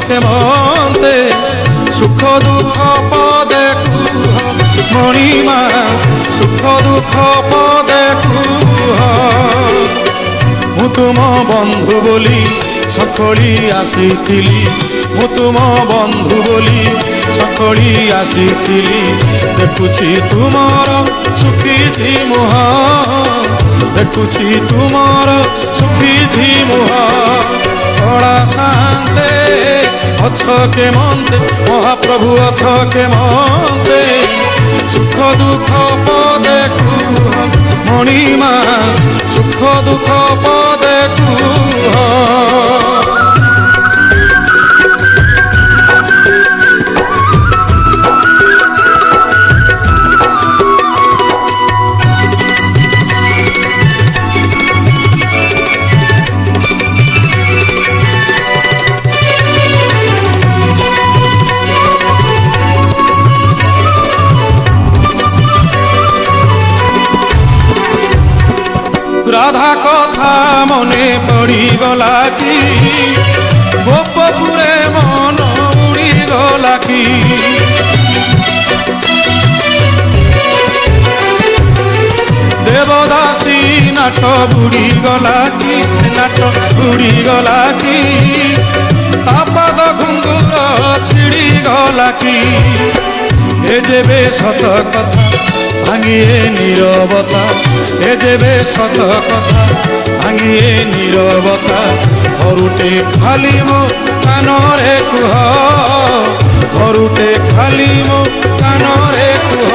କେମନ୍ତେ ସୁଖ ଦୁଃଖ ପଦେ କୁହ ମଣିମା ସୁଖ ଦୁଃଖ ପଦେ କୁହ। ମୁଁ ତୁମ ବନ୍ଧୁ ବୋଲି ସଖଳି ଆସିଥିଲି, ମୁଁ ତୁମ ବନ୍ଧୁ ବୋଲି ସଖଳି ଆସିଥିଲି। ଦେଖୁଛି ତୁମର ଶୁଖିଛି ମୁହଁ, ଦେଖୁଛି ତୁମର ଶୁଖିଛି ମୁହଁ। କଳା ଶାନ୍ତେ ଅଛ କେମନ୍ତେ ମହାପ୍ରଭୁ ଅଛ କେମନ୍ତେ ସୁଖ ଦୁଃଖ ପଦେ କୁହ ମଣିମା ସୁଖ ଦୁଃଖ ପଦେ କୁହ। রাধা কথা মনে পড়িগলা কি, গোপপুরে মন উড়িগলা কি। দেবদাসী নাট বুড়িগলা কি, সে নাট বুড়িগলা কি। তাপাদ ঘুঙ্গুর ছিড়িগলা কি। এ যেবে সত কথা ভাঙিয়ে নীরবতা, এ যেবে সত কথা ভাঙিয়ে নীরবতা। ঘরুটে খালি মো কানরে কুহ, ঘরুটে খালি মো কানরে কুহ।